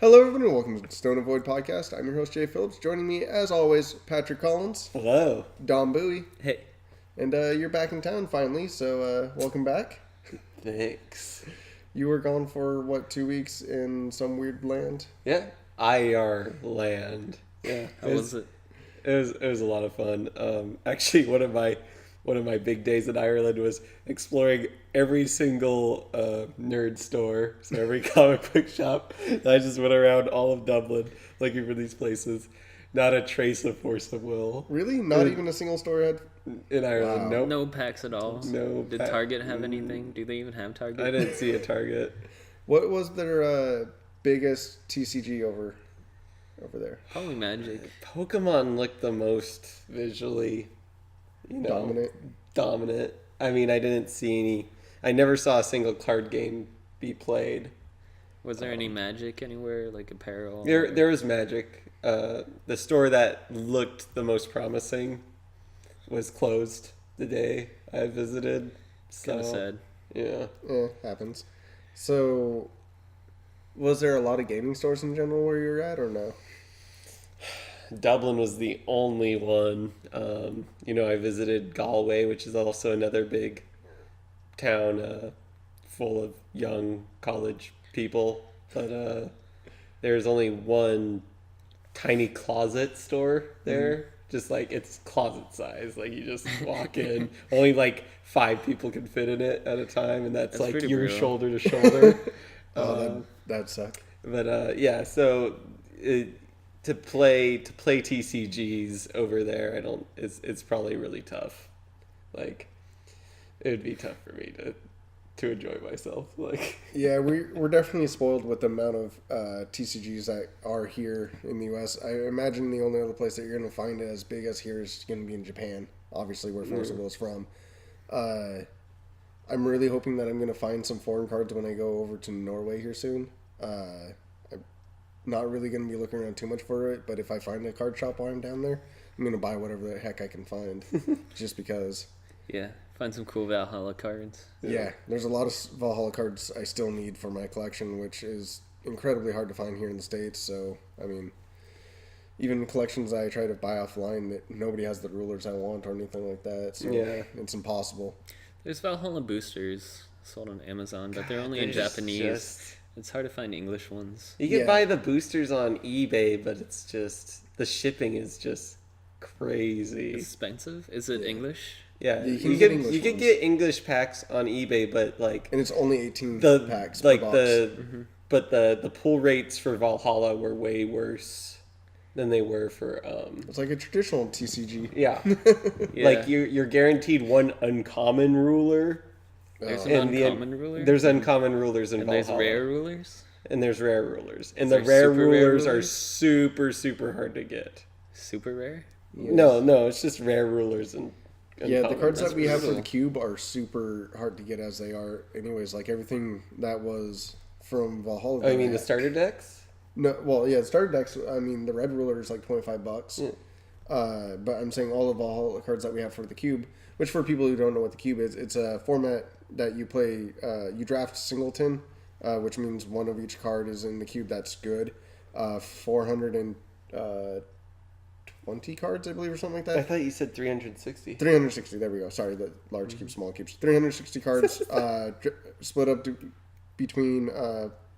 Hello, everyone, and welcome to the Stone Avoid Podcast. I'm your host, Jay Phillips. Joining me, as always, Patrick Collins. Hello. Dom Bowie. Hey. And you're back in town finally, so welcome back. Thanks. You were gone for, 2 weeks in some weird land? Yeah. IR land. Yeah. How was it? It was a lot of fun. Actually, one of my big days in Ireland was exploring every single nerd store, so every comic book shop. I just went around all of Dublin looking for these places. Not a trace of Force of Will. Really? Not even a single store had? In Ireland, Wow. nope. No packs at all. No. Did Target have anything? Do they even have Target? I didn't see a Target. What was their biggest TCG over there? Probably Magic. Pokemon looked the most visually, dominant. I mean, I didn't see any. I never saw a single card game be played. Was there any Magic anywhere, like apparel? There was Magic. The store that looked the most promising was closed the day I visited. Kind of sad. Yeah. Happens. So, was there a lot of gaming stores in general where you were at, or no? Dublin was the only one. I visited Galway, which is also another big town full of young college people. But there's only one tiny closet store there. Mm-hmm. Just like it's closet size. Like you just walk in. Only like 5 people can fit in it at a time, and that's like your brutal. shoulder to shoulder. That'd suck. But yeah, so to play TCGs over there, it's probably really tough. Like it would be tough for me to enjoy myself. Like yeah, we're definitely spoiled with the amount of TCGs that are here in the U.S. I imagine the only other place that you're going to find it as big as here is going to be in Japan, obviously where Force of Will is from. I'm really hoping that I'm going to find some foreign cards when I go over to Norway here soon. I'm not really going to be looking around too much for it, but if I find a card shop while I'm down there, I'm going to buy whatever the heck I can find, just because. Yeah, find some cool Valhalla cards. Yeah, there's a lot of Valhalla cards I still need for my collection, which is incredibly hard to find here in the States. So, I mean, even collections I try to buy offline that nobody has the rulers I want or anything like that. So yeah, it's impossible. There's Valhalla boosters sold on Amazon, but they're only in Japanese. It's hard to find English ones. You can buy the boosters on eBay, but it's just the shipping is just crazy. It's expensive? Is it English? Yeah, you can get English packs on eBay, but like, and it's only 18 packs. Like per box. But the pull rates for Valhalla were way worse than they were for. It's like a traditional TCG. Yeah, Yeah. like you're guaranteed one uncommon ruler. There's an uncommon ruler? There's uncommon rulers in And Valhalla. there's rare rulers? And there's rare rulers. And Is the there rare super rare rulers are rulers? super, super hard to get. Super rare? Yes. No, it's just rare rulers and Yeah, the uncommon. cards That's that we have for brutal. the cube are super hard to get as they are. Anyways, like everything that was from Valhalla. Oh, you mean the starter decks? No, well, yeah, the starter decks. I mean, the red ruler is like $25. Yeah. But I'm saying all of Valhalla cards that we have for the cube, which for people who don't know what the cube is, it's a format that you play. You draft singleton, which means one of each card is in the cube that's good. 420 cards, I believe, or something like that. I thought you said 360. 360. There we go. Sorry, the large cubes, small cubes. 360 cards, split up between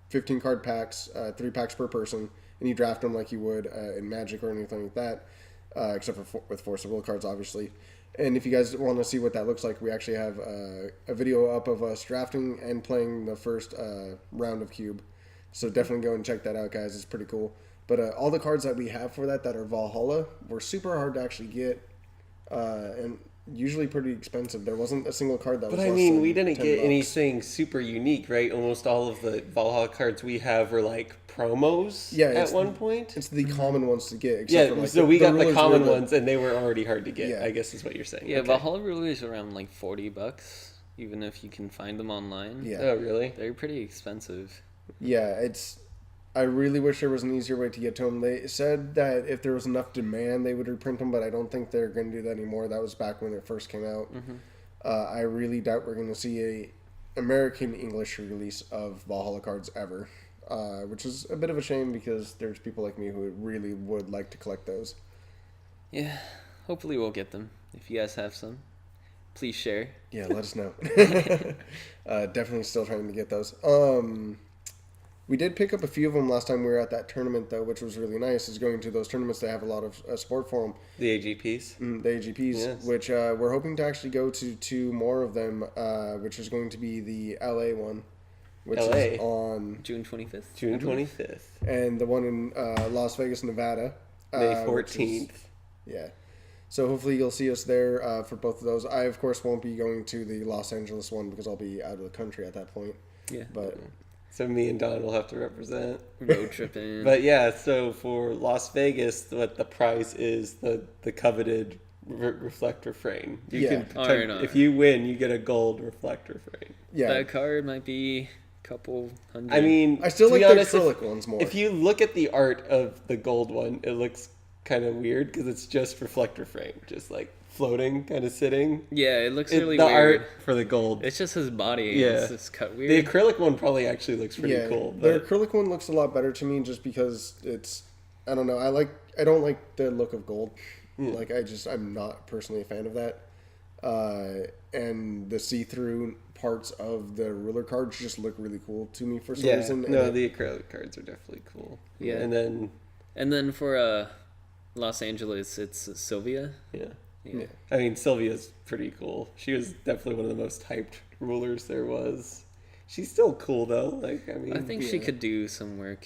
15 card packs, 3 packs per person, and you draft them like you would in Magic or anything like that, except for with Force of Will cards, obviously. And if you guys want to see what that looks like, we actually have a video up of us drafting and playing the first round of Cube. So definitely go and check that out, guys. It's pretty cool. But all the cards that we have for that are Valhalla were super hard to actually get, and usually pretty expensive. There wasn't a single card that was But I less mean, than we didn't get $10. anything super unique, right? Almost all of the Valhalla cards we have were like promos at one point. It's the common ones to get. Yeah, for, like, so we got the rulers common were the- ones, and they were already hard to get, Yeah. I guess is what you're saying. Yeah, Okay. Valhalla rulers are around like $40, even if you can find them online. Yeah. Oh, really? They're pretty expensive. Yeah, I really wish there was an easier way to get to them. They said that if there was enough demand, they would reprint them, but I don't think they're going to do that anymore. That was back when it first came out. Mm-hmm. I really doubt we're going to see a American English release of Valhalla cards ever. which is a bit of a shame because there's people like me who really would like to collect those. Yeah, hopefully we'll get them. If you guys have some, please share. Yeah, let us know. Definitely still trying to get those. We did pick up a few of them last time we were at that tournament, though, which was really nice. Is going to those tournaments that have a lot of support for them. The AGPs. The AGPs, Yes. which we're hoping to actually go to 2 more of them, which is going to be the LA one, which LA. is on June 25th. June 25th. and the one in Las Vegas, Nevada, May which is- 14th. yeah. So hopefully you'll see us there for both of those. I of course won't be going to the Los Angeles one because I'll be out of the country at that point. Yeah. But So me and Don will have to represent. Road tripping. But yeah, so for Las Vegas, what the prize is the coveted reflector frame. You Yeah. can pretend, R&R. if you win, you get a gold reflector frame. yeah, That card might be a couple hundred. I mean, I still to like be the honest, acrylic ones more. If you look at the art of the gold one, it looks kind of weird because it's just reflector frame, just like floating, kind of sitting. yeah, it looks It- really the weird. art for the gold. It's just his body. Yeah. It's just cut The weird. acrylic one probably actually looks pretty yeah, cool. the But acrylic one looks a lot better to me just because it's, I don't know, I don't like the look of gold. Like I'm not personally a fan of that. And the see-through parts of the ruler cards just look really cool to me for some yeah, reason. no, And the acrylic cards are definitely cool. Yeah. And then, And then for Los Angeles, it's Sylvia. yeah. Yeah. I mean, Sylvia's pretty cool. She was definitely one of the most hyped rulers there was. She's still cool though. Like, I mean, I think she could do some work.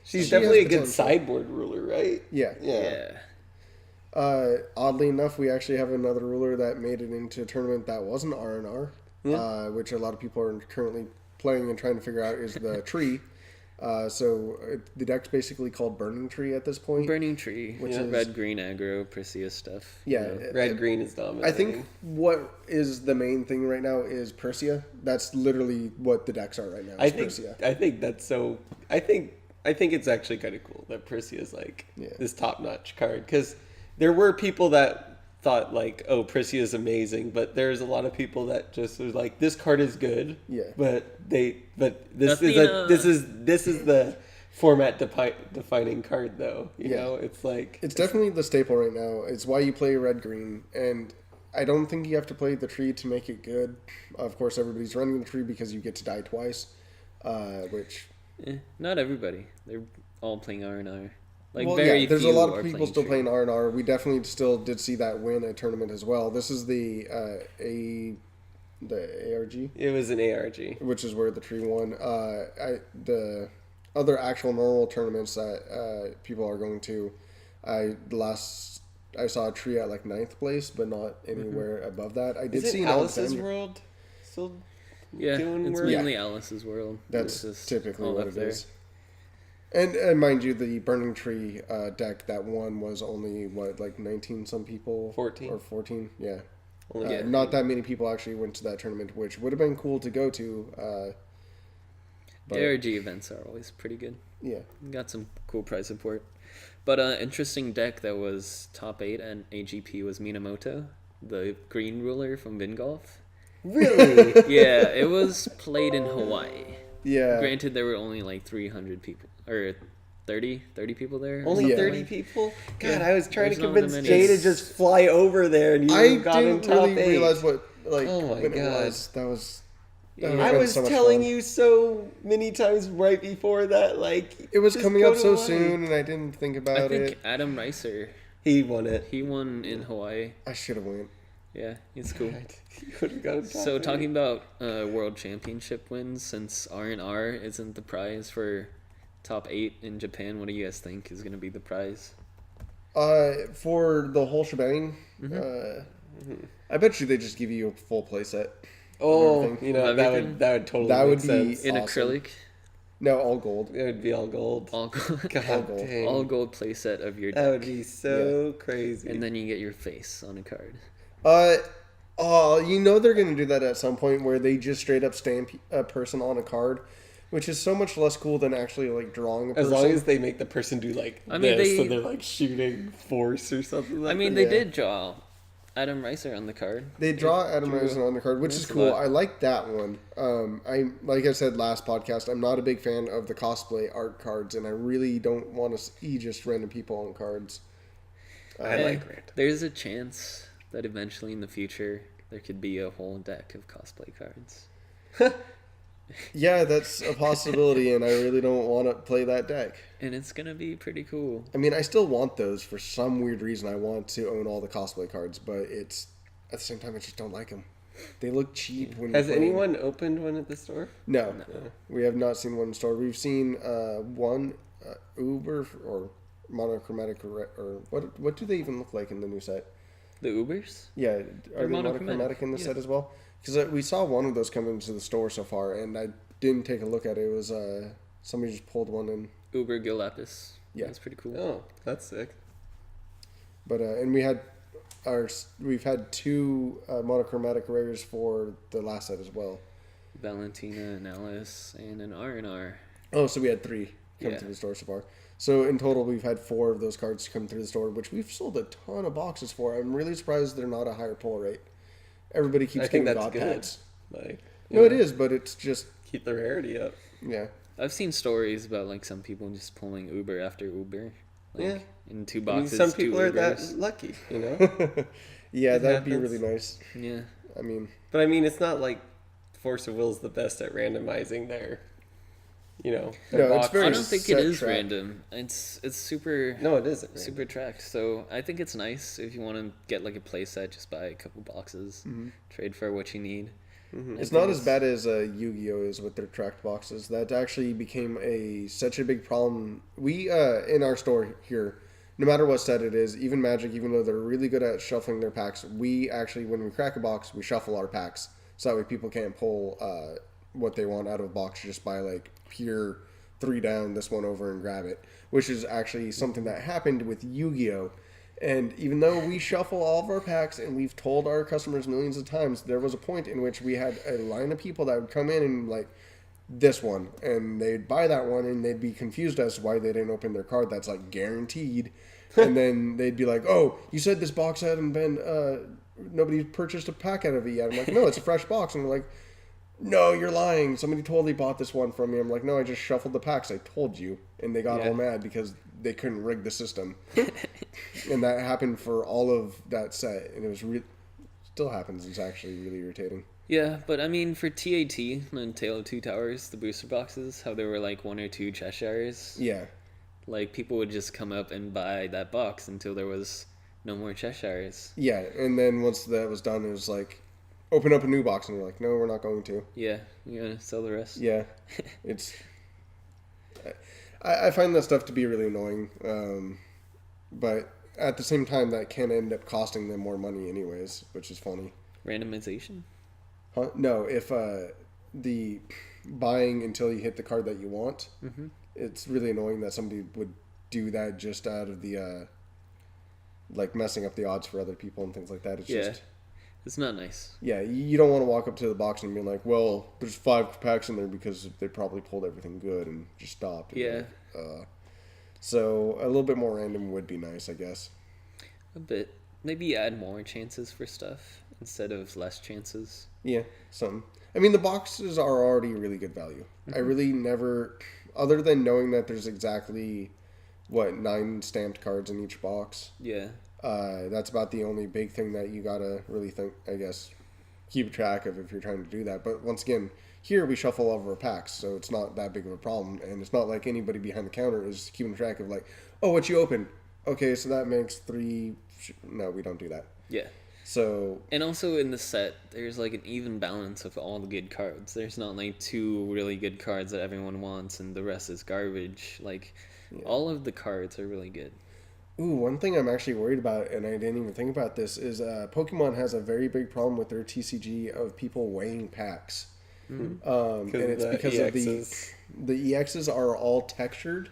she's She definitely a has good potential. sideboard ruler, right? yeah. Yeah. Oddly enough, we actually have another ruler that made it into a tournament that wasn't R&R, which a lot of people are currently playing and trying to figure out is the tree. The deck's basically called Burning Tree at this point. Burning Tree, Which which is- red green aggro, Perseus stuff. Yeah, Red green is dominating. I think what is the main thing right now is Persia. That's literally what the decks are right now. Is Persia. I think that's so. I think it's actually kind of cool that Persia is like Yeah. this top notch card because there were people that thought like, oh, Persia is amazing, but there's a lot of people that just was like, this card is good. Yeah. But this Athena. this is the format defining card though. You Yeah. know, it's like It's definitely the staple right now. It's why you play red green, and I don't think you have to play the tree to make it good. Of course, everybody's running the tree because you get to die twice, which Not everybody. They're all playing R&R. Like well, very yeah, there's a few lot are of people still tree. playing R&R. We definitely still did see that win a tournament as well. This is the ARG, it was an ARG. which is where the tree won. The other actual normal tournaments that people are going to, I saw a tree at like 9th place, but not anywhere above that. I did Is see it an Alice's Alexander. World still? Yeah, doing it's work? mainly Alice's World. That's It's just typically all what up it there. is. And mind you, the Burning Tree deck that won was only like 19 some people, 14. or 14, yeah. Only- Yeah. Not that many people actually went to that tournament, which would have been cool to go to. But ARG events are always pretty good. yeah, Got some cool prize support. But interesting deck that was top 8 and AGP was Minamoto, the green ruler from Vingolf. Really? Yeah, it was played in Hawaii. yeah. Granted, there were only like 300 people, or 30 people there. Only Yeah. 30 people? God, I was trying to There's not that convince many. Jay to just fly over there, and you I got in didn't top really 8. realize what Oh my when God. it was. That was. that Yeah. would've I been was so much telling fun. you so many times right before that, like It was just coming go up to so Hawaii. soon, and I didn't think I about think it. Adam Reiser, He won it. he won in Hawaii. I should have went. Yeah, it's cool. He would have got a top So 8. talking about world championship wins, since R&R isn't the prize for top 8 in Japan, what do you guys think is going to be the prize? For the whole shebang, I bet you they just give you a full playset. Oh, everything. you know that Everything? would totally That make would be- sense. In Awesome. acrylic, No, all gold. It would be all gold. all gold, God all gold. dang. all gold playset of your That deck, would be so crazy. and then you get your face on a card. You know they're gonna do that at some point where they just straight up stamp a person on a card, which is so much less cool than actually like drawing a as person. long as they make the person do like I mean, this, they- so they're like shooting force or something. Like I mean, that. they Yeah. did draw Adam Reiser on the card. They draw Adam Reiser on the card, which is That's a cool. lot. I like that one. Like I said last podcast, I'm not a big fan of the cosplay art cards, and I really don't want to see just random people on cards. I like random. There's a chance that eventually in the future there could be a whole deck of cosplay cards. Yeah, that's a possibility, and I really don't want to play that deck. And it's gonna be pretty cool. I mean, I still want those for some weird reason. I want to own all the cosplay cards, but it's at the same time I just don't like them. They look cheap when. Has you play anyone opened one at the store? No, we have not seen one in store. We've seen one Uber or monochromatic or what do they even look like in the new set? The Ubers? Yeah, are They're they monochromatic in the set as well? Because we saw one of those come into the store so far, and I didn't take a look at it. It was somebody just pulled one in. Uber Gilapis. Yeah. That's pretty cool. Oh, that's sick. But and we've had two monochromatic rares for the last set as well. Valentina and Alice and an R&R. Oh, so we had three come Yeah. through the store so far. So in total, we've had 4 of those cards come through the store, which we've sold a ton of boxes for. I'm really surprised they're not a higher pull rate. Everybody keeps I think getting that's God good. packs. Like, No, it is, but it's just keep the rarity up. yeah. I've seen stories about like some people just pulling Uber after Uber. Like, Yeah. in 2 I mean, boxes. some 2 people are that Ubers. lucky, you know. Yeah, It that'd be happens. really nice. Yeah. I mean, But I mean, it's not like Force of Will's the best at randomizing their, you know. Their No, it's box. very I don't think set it is track. random. It's super No, it isn't. super tracked. So I think it's nice if you want to get like a play set, just buy a couple boxes, trade for what you need. It's not as bad as Yu-Gi-Oh is with their tracked boxes. That actually became such a big problem. We in our store here, no matter what set it is, even Magic, even though they're really good at shuffling their packs, we actually, when we crack a box, we shuffle our packs so that way people can't pull what they want out of a box just by like pure 3 down, this one over and grab it, which is actually something that happened with Yu-Gi-Oh. And even though we shuffle all of our packs and we've told our customers millions of times, there was a point in which we had a line of people that would come in and like this one, and they'd buy that one and they'd be confused as to why they didn't open their card that's like guaranteed. And then they'd be like, "Oh, you said this box hadn't been nobody purchased a pack out of it yet." I'm like, "No, it's a fresh box." And they're like, "No, you're lying. Somebody totally bought this one from me." I'm like, "No, I just shuffled the packs. I told you." And they got Yeah. all mad because they couldn't rig the system. And that happened for all of that set, and it was still happens. It's actually really irritating. Yeah, but I mean, for TAT and Tale of Two Towers, the booster boxes, how there were like 1 or 2 Cheshires, Yeah, like people would just come up and buy that box until there was no more Cheshires. yeah. And then once that was done, it was like, open up a new box, and we're like, "No, we're not going to." Yeah, you gotta sell the rest. Yeah, it's. I find that stuff to be really annoying, but at the same time, that can end up costing them more money, anyways, which is funny. Randomization? Huh? No, if the buying until you hit the card that you want, it's really annoying that somebody would do that just out of the like messing up the odds for other people and things like that. It's Yeah. just It's not nice. yeah, you don't want to walk up to the box and be like, "Well, there's 5 packs in there because they probably pulled everything good and just stopped." And Yeah. so a little bit more random would be nice, I guess. A bit. Maybe add more chances for stuff instead of less chances. Yeah, something. I mean, the boxes are already really good value. I really never, other than knowing that there's exactly, 9 stamped cards in each box. Yeah. That's about the only big thing that you gotta really think, I guess, keep track of if you're trying to do that. But once again, here we shuffle all of our packs, so it's not that big of a problem. And it's not like anybody behind the counter is keeping track of like, "Oh, what you open? Okay, so that makes 3. No, we don't do that. Yeah. So And also in the set, there's like an even balance of all the good cards. There's not like 2 really good cards that everyone wants and the rest is garbage. Like, all of the cards are really good. ooh, one thing I'm actually worried about, and I didn't even think about this, is Pokemon has a very big problem with their TCG of people weighing packs. And it's because of the EXs are all textured,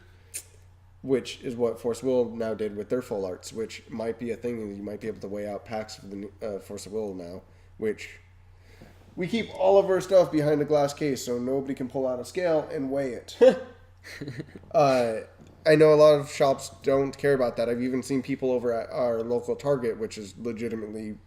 which is what Force Will now did with their full arts, which might be a thing, and you might be able to weigh out packs for the Force of Will now, which we keep all of our stuff behind a glass case so nobody can pull out a scale and weigh it. I know a lot of shops don't care about that. I've even seen people over at our local Target, which is legitimately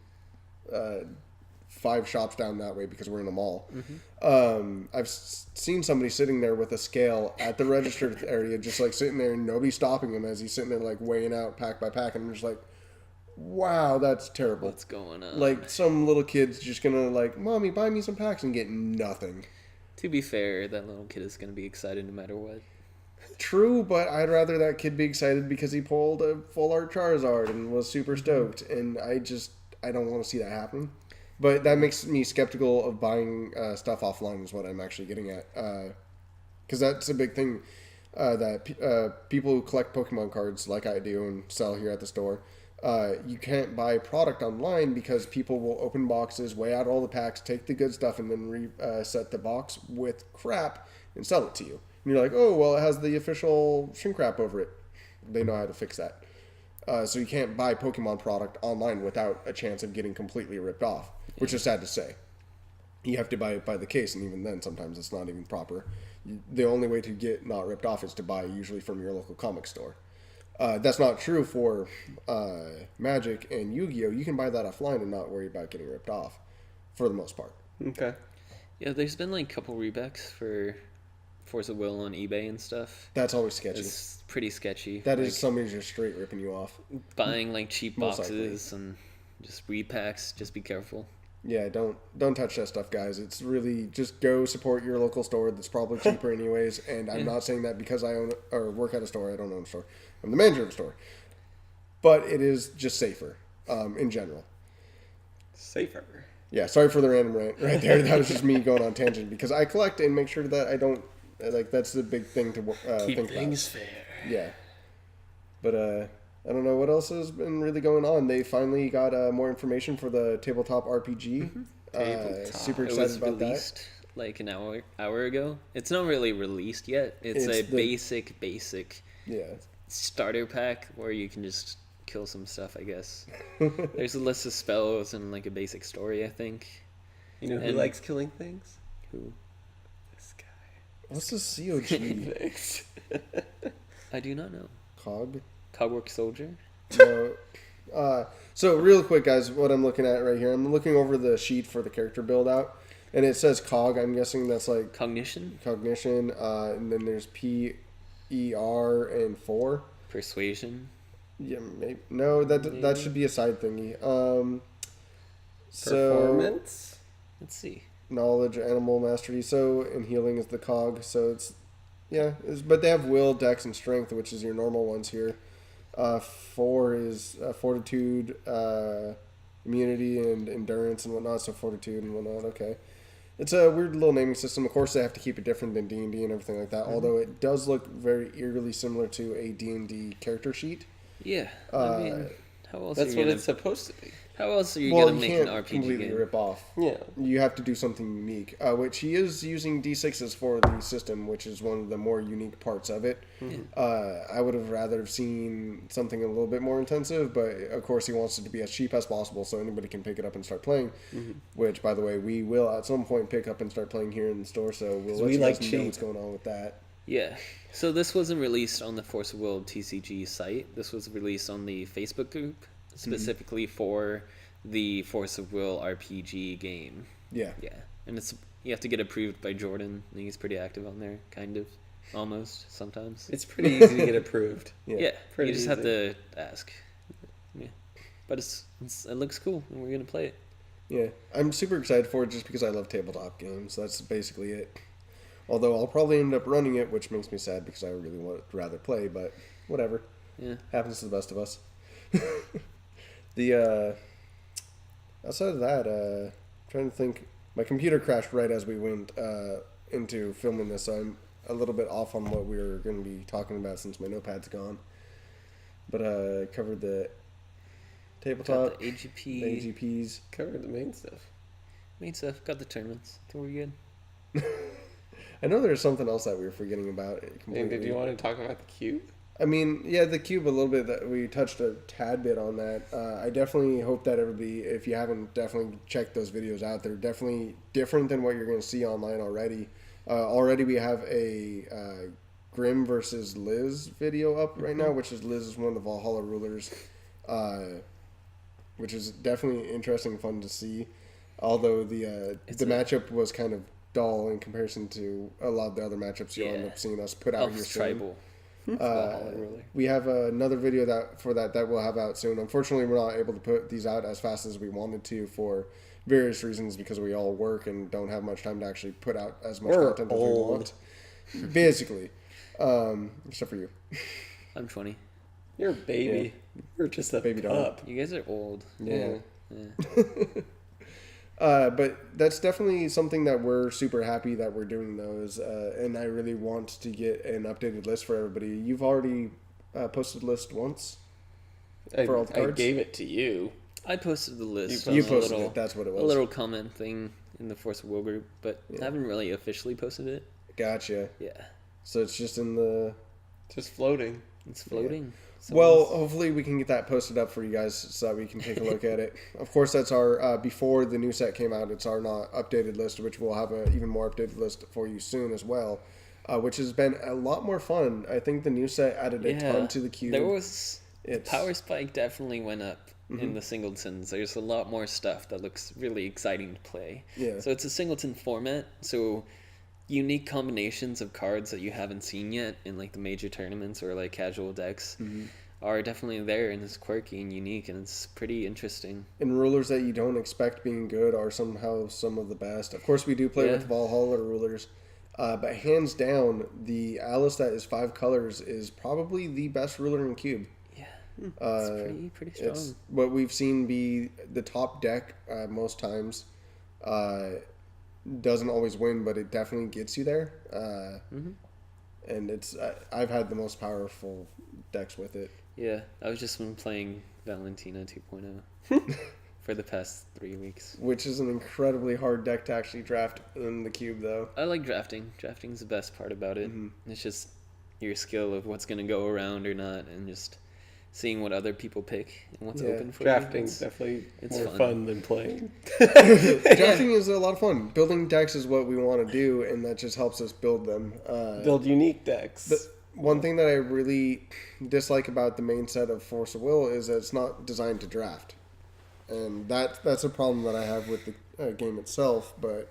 5 shops down that way because we're in a mall. Mm-hmm. I've seen somebody sitting there with a scale at the register area, just like sitting there and nobody stopping him as he's sitting there like weighing out pack by pack, and I'm just like, wow, that's terrible. What's going on? Like some little kid's just gonna like, mommy, buy me some packs and get nothing. To be fair, that little kid is gonna be excited no matter what. True, but I'd rather that kid be excited because he pulled a full art Charizard and was super stoked, and I don't want to see that happen. But that makes me skeptical of buying stuff offline is what I'm actually getting at. Because that's a big thing that people who collect Pokemon cards like I do and sell here at the store, you can't buy product online because people will open boxes, weigh out all the packs, take the good stuff, and then reset the box with crap and sell it to you. And you're like, oh, well, it has the official shrink wrap over it. They know how to fix that. So you can't buy Pokemon product online without a chance of getting completely ripped off, which is sad to say. You have to buy it by the case, and even then, sometimes it's not even proper. The only way to get not ripped off is to buy usually from your local comic store. That's not true for Magic and Yu-Gi-Oh! You can buy that offline and not worry about getting ripped off, for the most part. Okay. Yeah, there's been like a couple rebacks for Force of Will on eBay and stuff. That's always sketchy. It's pretty sketchy. That like, is somebody just straight ripping you off. buying like cheap Most boxes and just repacks. Just be careful. Yeah, don't touch that stuff, guys. It's really just go support your local store that's probably cheaper anyways. And I'm not saying that because I own or work at a store. I don't own a store. I'm the manager of a store. But it is just safer in general. Safer. Yeah, sorry for the random rant right there. That was just me going on tangent because I collect and make sure that I don't like. That's the big thing to Keep think things about. fair. Yeah, but I don't know what else has been really going on. They finally got more information for the tabletop RPG. Tabletop. Super It excited was about that. released like an hour ago. It's not really released yet. It's It's a the- basic Yeah, starter pack where you can just kill some stuff, I guess. There's a list of spells and like a basic story, I think. You know who And- likes killing things? Who? This guy. what's the COG Thanks. I do not know. cog? Cogwork Soldier? No. So real quick, guys, what I'm looking at right here, I'm looking over the sheet for the character build out, and it says cog. I'm guessing that's like Cognition? cognition, and then there's P, E, R, and 4. Persuasion? Yeah, maybe no. That should be a side thingy. So Performance? Let's see. knowledge, animal mastery. So and healing is the cog. So it's but they have will, dex, and strength, which is your normal ones here. 4 is fortitude, immunity, and endurance and whatnot. So fortitude and whatnot. Okay, it's a weird little naming system. Of course, they have to keep it different than D&D and everything like that. Although it does look very eerily similar to a D&D character sheet. Yeah. I mean, how else That's are you what gonna, it's supposed to be. how else are you Well, gonna you make can't an RPG completely game? rip off. Yeah. You have to do something unique, which he is using D6s for the system, which is one of the more unique parts of it. I would have rather have seen something a little bit more intensive, but of course he wants it to be as cheap as possible so anybody can pick it up and start playing, which, by the way, we will at some point pick up and start playing here in the store, so we'll let we you guys like know cheap. what's going on with that. Yeah. So this wasn't released on the Force of Will TCG site. This was released on the Facebook group specifically for the Force of Will RPG game. Yeah. Yeah. And it's you have to get approved by Jordan. I think he's pretty active on there, kind of. Almost sometimes. It's pretty easy to get approved. Yeah. pretty You just have easy. to ask. Yeah. But it looks cool and we're gonna play it. Yeah, I'm super excited for it just because I love tabletop games. That's basically it. Although I'll probably end up running it, which makes me sad because I really would rather play, but whatever. Yeah. Happens to the best of us. The outside of that, trying to think. My computer crashed right as we went into filming this, so I'm a little bit off on what we were going to be talking about since my notepad's gone. But covered the tabletop, Got the AGP. the AGPs. Cover the main stuff. Main stuff. Got the tournaments. I think we're good. I know there's something else that we were forgetting about. And Completely. did you want to talk about the cube? I mean, yeah, the cube a little bit. That we touched a tad bit on that. I definitely hope that everybody, if you haven't definitely checked those videos out, they're definitely different than what you're going to see online already. Already we have a Grim versus Liz video up right now, which is Liz is one of the Valhalla rulers. which is definitely interesting, fun to see. Although the matchup was kind of dull in comparison to a lot of the other matchups you'll end up seeing us put out here soon. Tribal. We have another video that we'll have out soon. Unfortunately, we're not able to put these out as fast as we wanted to for various reasons because we all work and don't have much time to actually put out as much content as we want. Basically, except for you. I'm 20. You're a baby. Yeah. You're just a baby pup. You guys are old. Yeah. But that's definitely something that we're super happy that we're doing those. And I really want to get an updated list for everybody. You've already posted a list once for all the cards? I gave it to you. I posted the list. You posted it. That's what it was. A little comment thing in the Force of Will group, but I haven't really officially posted it. Gotcha. Yeah. So it's just in the... Just floating. It's floating. Yeah. Well, hopefully we can get that posted up for you guys so that we can take a look at it. Of course, that's our, before the new set came out, it's our not updated list, which we'll have an even more updated list for you soon as well, which has been a lot more fun. I think the new set added a ton to the cube. The power spike definitely went up in the singletons. There's a lot more stuff that looks really exciting to play. Yeah. So it's a singleton format, so unique combinations of cards that you haven't seen yet in like the major tournaments or like casual decks are definitely there, and it's quirky and unique, and it's pretty interesting. And rulers that you don't expect being good are somehow some of the best. Of course, we do play with Valhalla rulers, but hands down, the Alice that is 5 colors is probably the best ruler in Cube. It's pretty strong. It's what we've seen be the top deck most times. Doesn't always win, but it definitely gets you there. And it's I've had the most powerful decks with it. Yeah, I was just been playing Valentina 2.0 for the past 3 weeks. Which is an incredibly hard deck to actually draft in the Cube, though. I like drafting. Drafting's the best part about it. It's just your skill of what's going to go around or not, and just seeing what other people pick and what's open for Drafting's definitely more fun than playing. Drafting is a lot of fun. Building decks is what we want to do, and that just helps us build them. Build unique decks. One thing that I really dislike about the main set of Force of Will is that it's not designed to draft. And that's a problem that I have with the game itself, but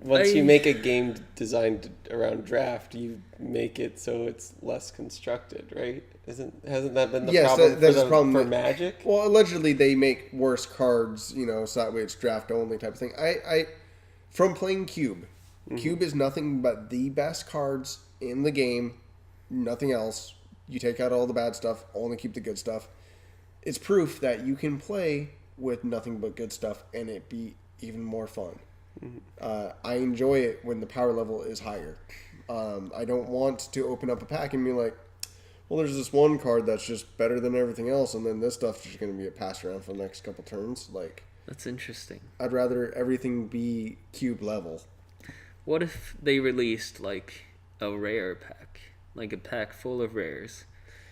once you make a game designed around draft, you make it so it's less constructed, right? Hasn't that been the problem for Magic? Well, allegedly they make worse cards, so that way it's draft only type of thing. From playing Cube, Cube is nothing but the best cards in the game, nothing else. You take out all the bad stuff, only keep the good stuff. It's proof that you can play with nothing but good stuff and it be even more fun. I enjoy it when the power level is higher. I don't want to open up a pack and be like, well, there's this one card that's just better than everything else, and then this stuff's just going to be passed around for the next couple turns. Like, that's interesting. I'd rather everything be Cube level. What if they released like a rare pack, like a pack full of rares?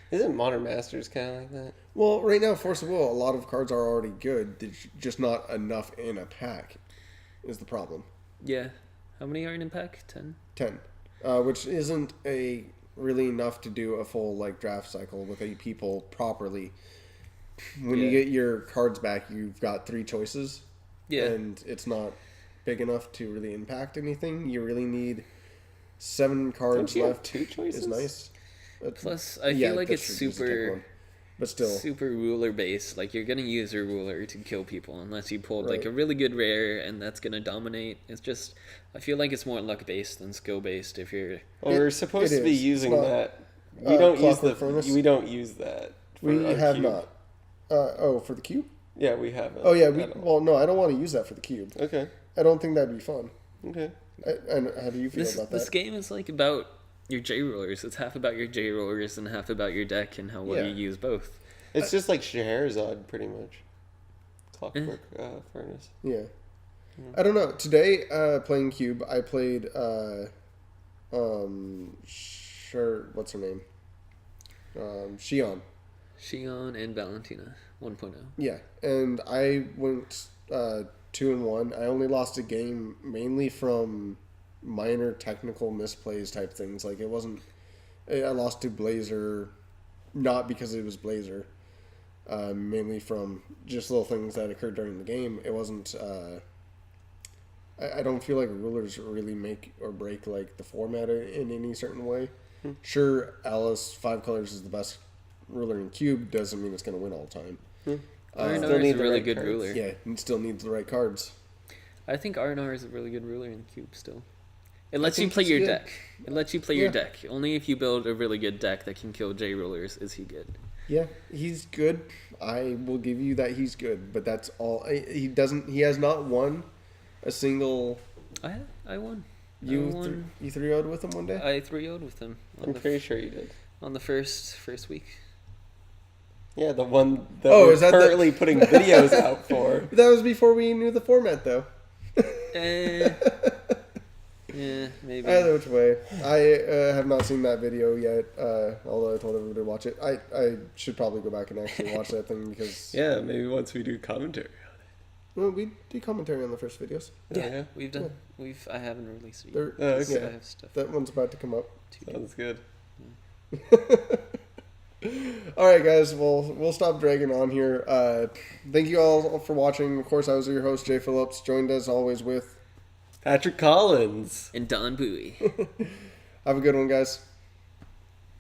Isn't Modern Masters kind of like that? Well, right now, Force of Will, a lot of cards are already good. There's just not enough in a pack is the problem. Yeah. How many are in a pack? 10? 10. Which isn't really enough to do a full draft cycle with 8 people properly. When you get your cards back, you've got 3 choices. Yeah. And it's not big enough to really impact anything. You really need 7 cards Don't you left. Have 2 choices? Is nice. Plus, I feel like it's super... But still, super ruler based. Like, you're gonna use a ruler to kill people unless you pulled like a really good rare, and that's gonna dominate. It's just, I feel like it's more luck based than skill based. If you're, we're supposed to be using that. We don't use We don't use that. We have cube. not. For the cube? Yeah, we haven't. Oh yeah, well no, I don't want to use that for the cube. Okay. I don't think that'd be fun. Okay. And how do you feel about that? This game is like about your J rollers. It's half about your J rollers and half about your deck and how well you use both. It's just like Scheherazade, pretty much. Clockwork Furnace. Yeah. I don't know. Today, playing Cube, I played what's her name? Xion. Xion and Valentina 1.0. Yeah, and I went 2-1. I only lost a game mainly from minor technical misplays type things. Like, it wasn't... I lost to Blazer, not because it was Blazer. mainly from just little things that occurred during the game. It wasn't. I don't feel like rulers really make or break like the format in any certain way. Sure, Alice 5 colors is the best ruler in Cube. Doesn't mean it's going to win all the time. R&R is a really good ruler. Yeah, it still needs the right cards. I think R&R is a really good ruler in Cube still. It lets you think play he's your good. deck. It lets you play your deck. Only if you build a really good deck that can kill J rulers is he good. Yeah, he's good. I will give you that he's good, but that's all. He doesn't. He has not won a single. I won. You I won. you 3-0'd with him one day. I 3-0'd with him. I'm pretty sure you did. On the first week. Yeah, the one that Oh, we're is that currently putting videos out for. That was before we knew the format, though. Yeah, maybe. Either which way, I have not seen that video yet. Although I told everybody to watch it, I should probably go back and actually watch that thing because Yeah, maybe once we do commentary. well, we do commentary on the first videos. Yeah, we've done. I haven't released it yet. They're- okay. I have stuff. That one's about to come up. Sounds good. All right, guys. Well, we'll stop dragging on here. Thank you all for watching. Of course, I was your host, Jay Phillips, joined as always with. Patrick Collins. And Don Bowie. Have a good one, guys.